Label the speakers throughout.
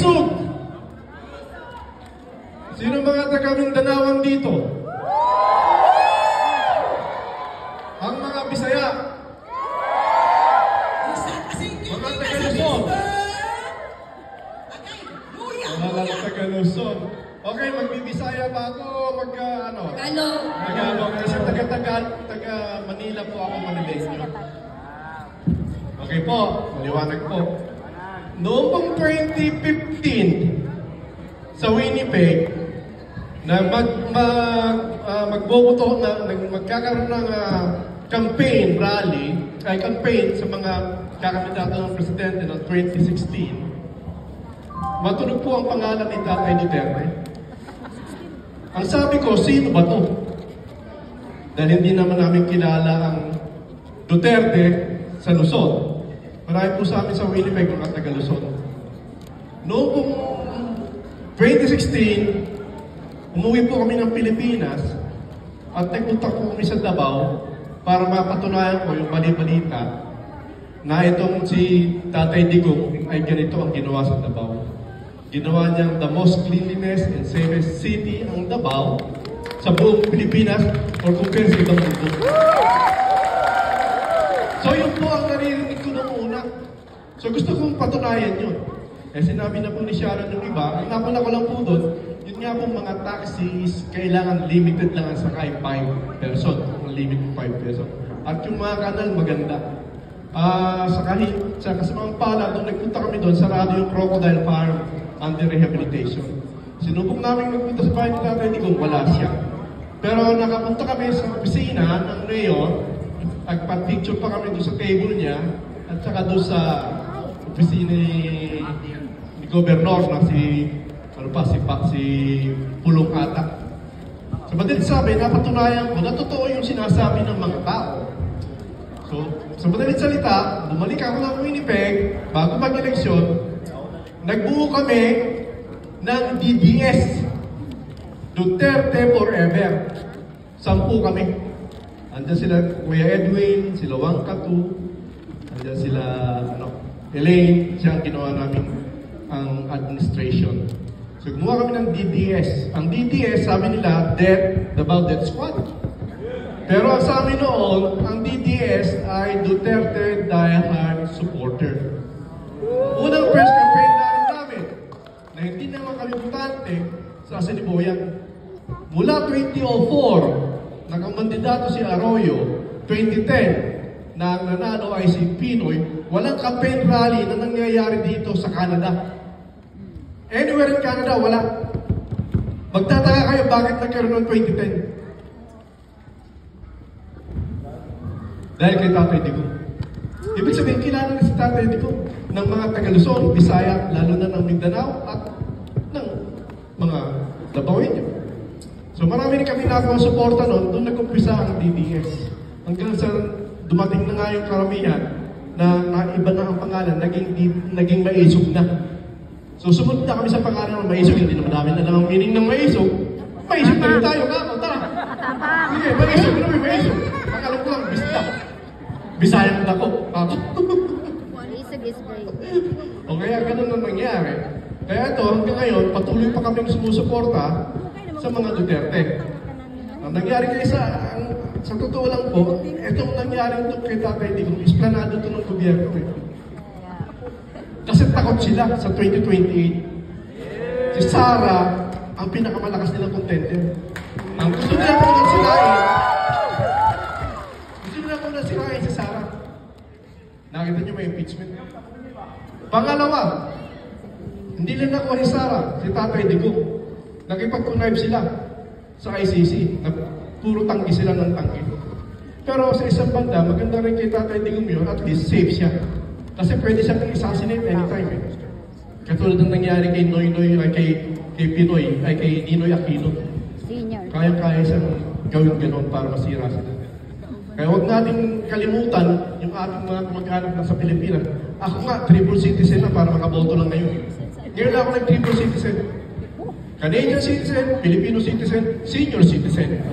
Speaker 1: Maisog! Sino mga taga-Mindanaoan dito? Ang mga Bisaya. Mga taga-Luzon. Mga taga-Luzon. Okay, magbibisaya ba ako? Tagalog. Kasi taga-Manila po ako, Manileño. Okay po, maliwanag po. Noong pong 2015, sa Winnipeg, na magboboto na magkakaroon ng campaign sa mga kakandidato ng presidente ng 2016, matunog po ang pangalan ni Tatay Duterte. Ang sabi ko, sino ba to? Dahil hindi naman namin kilala ang Duterte sa Luzon. Marami po sa amin sa Winnipeg mga taga-Luzon. Noong pong 2016, umuwi po kami ng Pilipinas at nagpunta po kami sa Davao para mapatunayan ko yung bali-balita na itong si Tatay Digong ay ganito ang ginawa sa Davao. Ginawa niyang the most cleanliness and safest city ang Davao sa buong Pilipinas or compare sa ibang mundo. So yun po ang naririnig ko noong una. So gusto kong patunayan yun. Eh sinabi na po ni Sharon yung iba, ang napala ko lang po doon, yun nga po mga taxis, kailangan limited lang ang sakay 5 person. Ang limit 5 person. At yung mga kanal maganda. Sa kasamang pala, doon nagpunta kami doon, sarado yung Crocodile Farm under rehabilitation. Sinubok namin magpunta sa bahay ni Tatay Digong, wala siya. Pero nakapunta kami sa opisina ng mayor, nagpa-picture pa kami doon sa table niya, at saka doon sa opisina ni Gobernador na si Pulong Ata. So, madalit sabi, napatunayan ko na totoo yung sinasabi ng mga tao. So, sa madalit salita, bumalik ako ng Winnipeg, bago mag-eleksyon, nagbuo kami ng DDS. Duterte Forever. 10 kami. Andiyan sila Kuya Edwin, sila Wang Katu, andiyan sila Elaine, siya ang ginawa namin ang administration. So gumawa kami ng DDS. Ang DDS, sabi nila, Davao Death Squad. Pero ang sabi noon, ang DDS ay Duterte Die-Hard Supporter. Unang press campaign namin na hindi naman kami butante sa Siniboyan. Mula 2004, nakamandidato si Arroyo, 2010, na ang nanalo ay si Pinoy, walang campaign rally na nangyayari dito sa Canada. Anywhere in Canada, wala. Magtataka kayo bakit nagkaroon ng 2010. Dahil kay Tatay Digong. Ibig sabihin, kilala na si Tatay Digong ng mga taga-Luzon, Bisaya, lalo na ng Mindanao at ng mga Dabawenyo. So marami rin kami nakuha suporta noon, doon nag-umpisa ang DDS. Hanggang sa dumating na nga yung karamihan na iba na ang pangalan, naging Maisog na. So sumunod na kami sa pangalan ng Maisog, hindi naman namin alam ang meaning ng Maisog. Maisog na rin tayo, kako, tara! Sige, Maisog na rin, Maisog. Ang alam ko lang, Bisaya na ako.
Speaker 2: Maisog is great.
Speaker 1: O kaya ganun ang nangyari. Kaya ito, hanggang ngayon, patuloy pa kaming sumusuporta sa mga Duterte. Ang nangyari kayo sa totoo lang po, itong nangyari ito kay Tatay Digong, isplanado ito ng gobyerno eh. Kasi takot sila sa 2028. Si Sara, ang pinakamalakas nilang contender. Ang gusto nila po nang sirain si Sara. Nakita niyo may impeachment. Pangalawa, hindi lang nakuha si Sara, si Tatay Digong. Nakipag-connive sila sa ICC, na puro tanggi sila ng tanggi. Pero sa isang banda, maganda rin kay Tatay Digong yun, at least safe siya. Kasi pwede siyang assassinate anytime eh. Katulad ng nangyari kay kay Pinoy, ay kay Ninoy Aquino. Kaya-kaya siyang gawin ganon para masira sila. Kaya huwag natin kalimutan yung ating mga mag-anak na sa Pilipinas. Ako nga, triple citizen na para makaboto lang ngayon. Ngayon ako nag-triple citizen. Canadian citizen, Filipino citizen, senior citizen.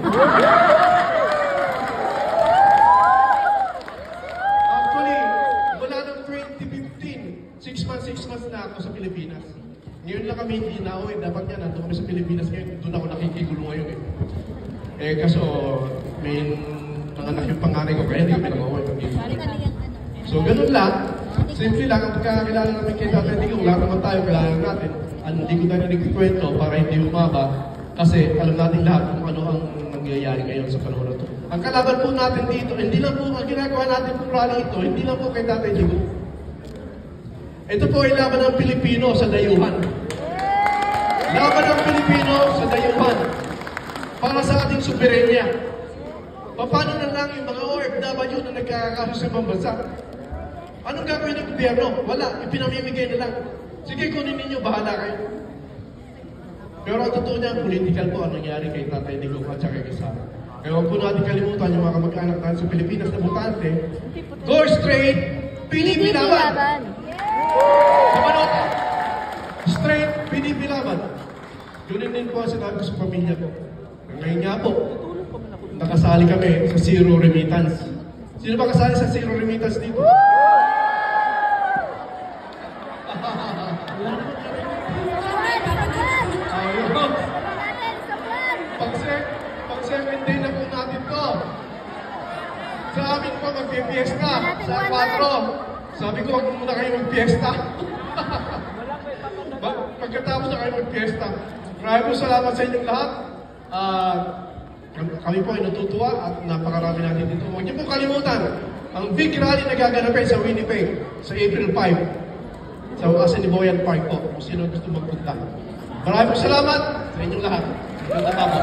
Speaker 1: Actually, mula ng 2015, 6 months na ako sa Pilipinas. Ngayon lang kami hindi nauwi. Dapat nga, nandun kami sa Pilipinas ngayon. Doon ako nakikigulo ngayon eh. Kaso, may nanganak yung panganay ko, kaya hindi kami nag-uwi. So, ganun lang. Simple lang, ang pagkakakilala namin kay Tatay Digong, lahat naman tayo, kilala natin. Hindi ko tayo nagkikwento para hindi umaba. Kasi alam natin lahat kung ano ang nangyayari ngayon sa panahon na ito. Ang kalaban po natin dito, hindi lang po, ang ginagawa natin po rally ito, hindi lang po kay Tatay Digong. Ito po ay laban ng Pilipino sa dayuhan. Laban ng Pilipino sa dayuhan. Para sa ating soberenya. Paano na lang yung mga OFW na nagkakaso sa ibang bansa? Anong gagawin ng gobyerno? Wala, ipinamimigay na lang. Sige, kunin ninyo, bahala kayo. Pero ang totoo niya, political po ang nangyari kay Tatay Digong at saka kay Sara. Kaya huwag po natin kalimutan yung mga kamag-anak natin sa Pilipinas na butante. Go straight, PDP laban! Sa Manota, straight, PDP laban. Yun din po ang sinabi ko sa pamilya ko. Ngayon nga po, nakasali kami sa Zero Remittance. Sino ba kasali sa Zero Remittance dito? Pag-7 day na po natin to. Sa amin po mag-fiesta. Sa 4. Sabi ko, huwag muna kayo mag-fiesta. Pagkatapos na kayo mag-fiesta. Maraming salamat sa inyong lahat. Kami po ay natutuwa at napakarami natin dito. Huwag niyo po kalimutan, ang big rally na gaganapin sa Winnipeg sa April 5 sa Assiniboine Park po, kung sino gusto magpunta. Maraming salamat sa inyong lahat. Ganda pa po.